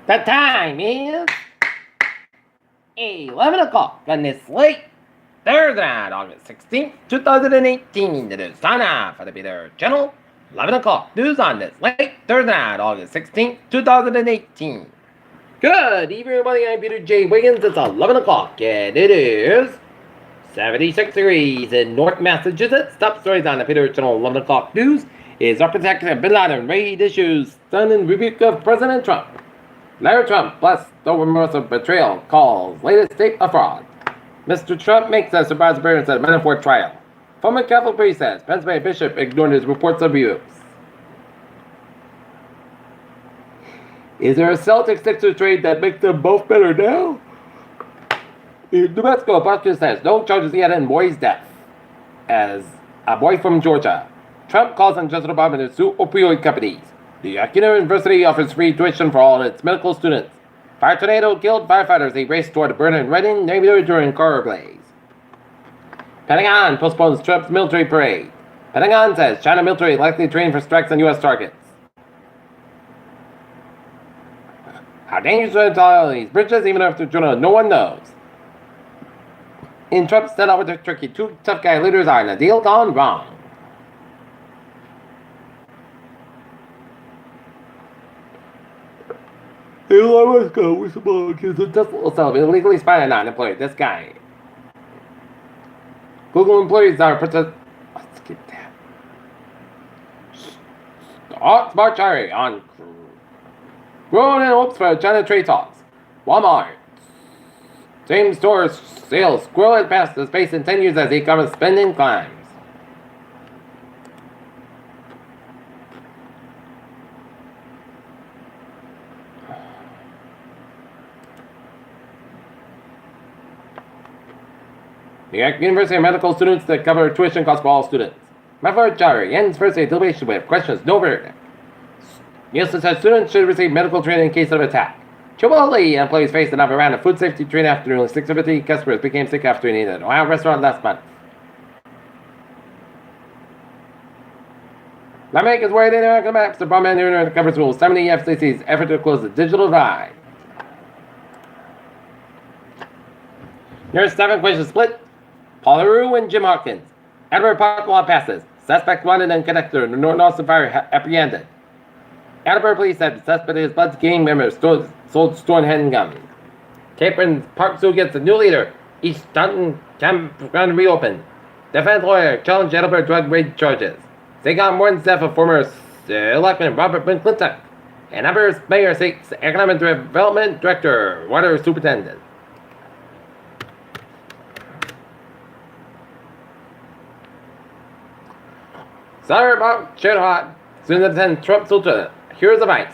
The time is 11 o'clock on this late Thursday night, August 16th, 2018. It is time for the Peter Channel 11 o'clock news on this late Thursday night, August 16th, 2018. Good evening, everybody. I'm Peter J. Wiggins. It's 11 o'clock, and it is 76 degrees in North Massachusetts. Top stories on the Peter Channel 11 o'clock news is Architect Bin Laden raid issues stunning rebuke of President Trump. Larry Trump blessed over remorse of betrayal, calls latest state a fraud. Mr. Trump makes a surprise appearance at Manafort trial. Former Catholic priest says Pennsylvania bishop ignored his reports of abuse. Is there a Celtics-Sixers trade that makes them both better now? New Mexico prosecutor says no charges yet in boy's death. As a boy from Georgia, Trump calls on Justice Department to sue opioid companies. The University offers free tuition for all its medical students. Fire tornado killed firefighters. They raced toward a burning Reading neighborhood during car blaze. Pentagon postpones Trump's military parade. Pentagon says China military likely trained for strikes on U.S. targets. How dangerous are these bridges even after Jonah? No one knows. In Trump's standoff with Turkey, two tough guy leaders are in a deal gone wrong. Elon Musk with some accused of Tesla illegally spying on employees. This guy. Google employees are protest. Let's get that. Smart Cherry on growing in hopes for China trade talks. Walmart. Same store sales squirrel past the space in 10 years as e-commerce spending climbs. New York University medical students that cover tuition costs for all students. Manafort jury ends first day deliberation with questions no verdict. Nielsen says students should receive medical training in case of attack. Chipotle employees faced another round of food safety training after nearly 650 customers became sick after eating at an Ohio restaurant last month. Lawmakers worried in American maps the bomb internet covers rules 70 FCC's effort to close the digital divide. There's 7 questions split. Paul LaRue and Jim Hawkins. Edward Park law passes. Suspect wanted and connector in the North Austin fire apprehended. Attleboro police said the suspect is Bud's gang member sold stolen handgun. Capron Park Zoo gets a new leader. East Staunton campground reopened. Defense lawyer challenged Attleboro drug raid charges. Sagan warns death of former electman Robert McClintock. And Attleboro's mayor seeks economic development director, water superintendent. Sorry about Shadowhawk. Soon as 10 Trump soldier. Here's the vice.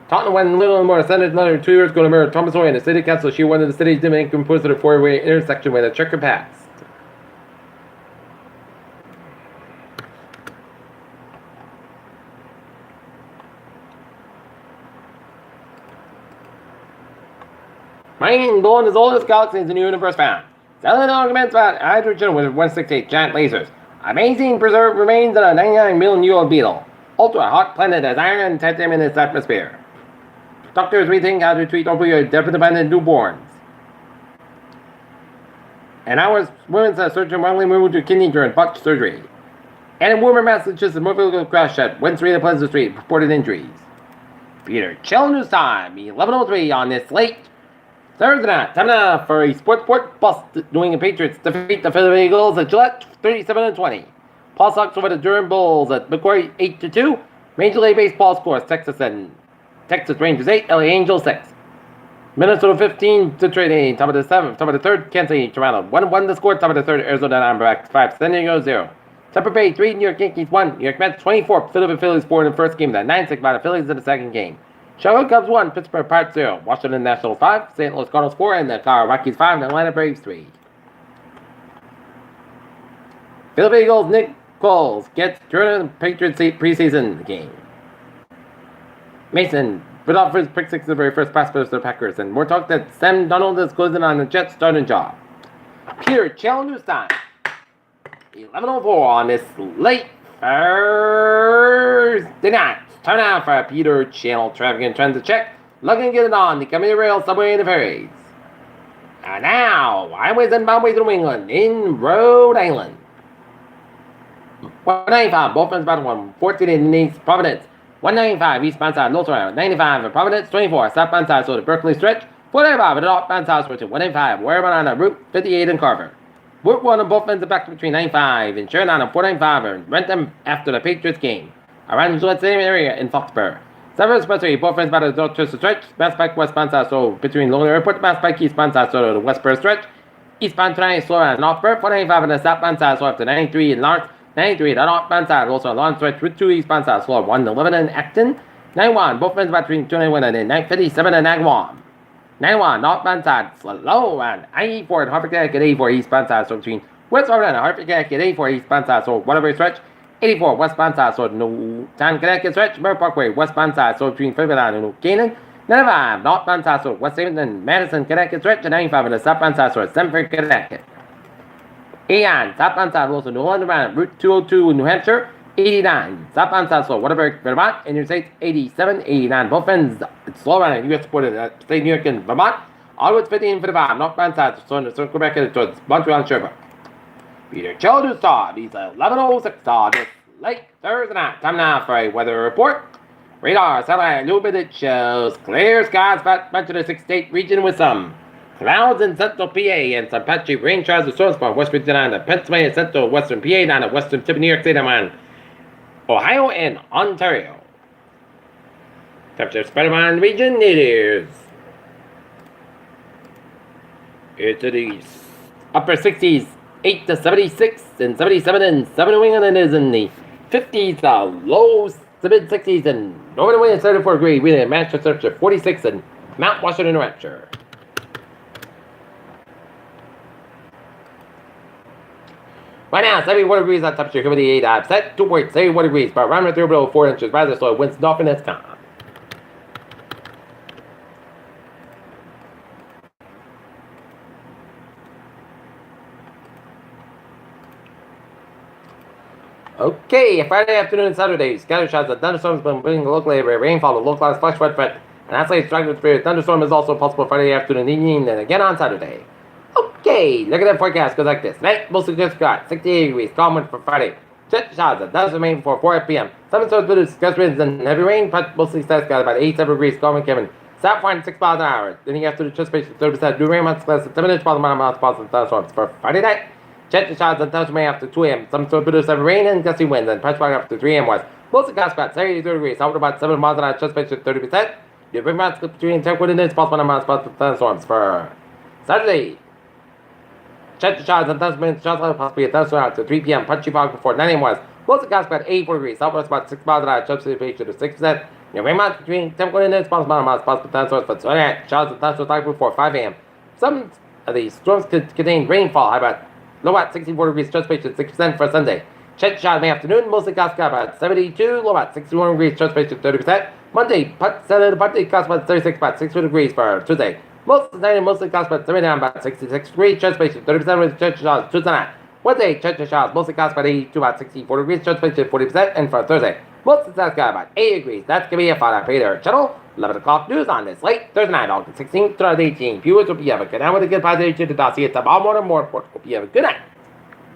Taunton went little more Senate another 2 years ago to murder Thomas Hoy in the city council. She wanted the city's demand composed of a 4-way intersection with a checker passed. Mining gold in the oldest galaxy in the universe found. Selling arguments about hydrogen with 168 giant lasers. Amazing preserved remains of a 99 million-year-old beetle. Ultra-hot planet has iron and titanium in its atmosphere. Doctors rethink how to treat opioid-dependent newborns. And our women's surgeon wrongly moved to kidney during botched surgery. And in Wormer, Massachusetts, motorcycle crash at Wentz Street and Pleasant Street reported injuries. Peter, chill news time, 11:03 on this late Thursday night. Time now for a sport bust. New England Patriots defeat the Philadelphia Eagles at Gillette 37-20. Paul Sox over the Durham Bulls at Macquarie 8-2. Major League Baseball scores Texas Rangers 8, LA Angels 6. Minnesota 15, Detroit 8, top of the 7th, top of the 3rd, Kansas City, Toronto 1-1 the score, top of the 3rd, Arizona Diamondbacks 5, San Diego 0. Tampa Bay 3, New York Yankees 1, New York Mets 24, Philadelphia Phillies 4 in the first game, the 9-6 by the Phillies in the second game. Chicago Cubs 1, Pittsburgh Pirates 0, Washington Nationals 5, St. Louis Cardinals 4, and the Colorado Rockies 5, and the Atlanta Braves 3. Philadelphia Eagles Nick Foles gets Jordan Patriots preseason game. Mason Rudolph for his pick 6 the very first pass for the Packers, and more talk that Sam Darnold is closing on the Jets starting job. Pure challenge news time. 11:04 on this late Thursday night. Time now for Peter Channel traffic and transit check. Looking good on the commuter rail, subway, and the ferries. And now, highways and byways through England in Rhode Island. 195, both ends about 114 in East Providence. 195 eastbound side, North Road. 95 in Providence. 24 southbound side, so the Berkeley stretch. 495 at the northbound side, switch to 195. Wherever on the Route 58 in Carver. Route 1 on both ends of back between 95 and Sheridan and 495 and Rentham after the Patriots game. Around the same area in Foxborough. 7 Expressway, both ends by the Dorchester stretch. Mass Pike westbound side, so between Logan Airport, Mass Pike eastbound side, so the Westborough stretch. Eastbound 29 slow and Northborough. 495 on the southbound side, so up to 93 in Lawrence. 93 at the northbound side, also on Lawrence stretch. Route 2 eastbound side, slow 111 in Acton. 91, both ends between 291 and 957 in Agawam. 91, northbound side, slow and I-84 at Hartford Connecticut, 84 eastbound side, so between West Florida and Hartford Connecticut, 84 eastbound side, so whatever stretch. 84 westbound side, so Newtown Connecticut stretch. Murray Parkway westbound side, so between Fairfield and New Canaan. 95 northbound side, so West Haven and Madison Connecticut stretch. And 95 on the southbound side, so Stamford Connecticut. 89 southbound side, also New London around Route 202 in New Hampshire. 89 southbound side, so Waterbury, Vermont. Interstate 87, 89 both ends. It's slow around U.S. border state New York and Vermont. Onwards 15 55 northbound side, so the circle back towards Montreal and Sherbrooke. Peter Childers saw these 11:06 this late Thursday night. Time now for a weather report. Radar satellite illuminated shows clear skies about much of the 6-state region with some clouds in central PA and some patchy rain showers with storms from West Virginia to Pennsylvania, central western PA down to western tip of New York State and Ohio and Ontario. Temperature spread around the region, it's the upper 60s. 8 to 76 and 77 and 7 New England is in the 50s, low to mid 60s and northern wind 34 degrees. We in Manchester 46 and Mount Washington, New Hampshire. Right now, 71 degrees on temperature, humidity 8 I've set 2 points, 71 degrees, but around 3 below 4 inches, rather slow, winds north and it's calm. Okay, Friday afternoon and Saturday, scattered shots of thunderstorms been bringing local area rainfall, localized flash flood threat, and isolated strike spirit. Thunderstorm is also possible Friday afternoon and evening, and again on Saturday. Okay, look at that forecast goes like this. Tonight, mostly just got 68 degrees, calm wind for Friday. Jet shots of thunderstorms remain before 4 p.m. Some stores with gust winds and heavy rain, but mostly status got about 87 degrees, calm wind Kevin. South wind 6 miles an hour. Then you have to anticipate 30% new rain months less than 7 inches miles possible thunderstorms for Friday night. Jet shots and thunderstorms may after 2 a.m. Some stores with have rain and gusty winds and patch fog after 3 a.m. west. Mostly got about 73 degrees, south about 7 miles an hour, anticipation 30%. The rain months between 10 coordinates possible miles possible thunderstorms for Saturday. Jet shots and thunderstorms possibly a thunderstorm after 3 p.m. Punchy fog before 9 a.m. west. Mostly got about 84 degrees, southwest about 6 miles an hour, anticipation of 6%. The rain months between 10 coordinates possible miles possible thunderstorms for Saturday. Shots and thunderstorms before 5 a.m. Some of these storms could contain rainfall. How about low at 64 degrees, anticipation 6% for Sunday. Jet shot in the afternoon, mostly got about 72, low at 61 degrees, anticipation 30%. Monday, partly cost about 36, about 60 degrees for Tuesday. Most of the night, mostly cost about 79, about 66 degrees, anticipation 30% with jet shots Tuesday night. Wednesday, jet shots mostly cost about 82, about 64 degrees, anticipation 40%. And for Thursday, most of the got about 80 degrees. That's going to be it for our Peter Channel 11 o'clock news on this late Thursday night, August 16th, 2018. Viewers, hope you have a good night with a good positive to see you tomorrow morning. More important, hope you have a good night.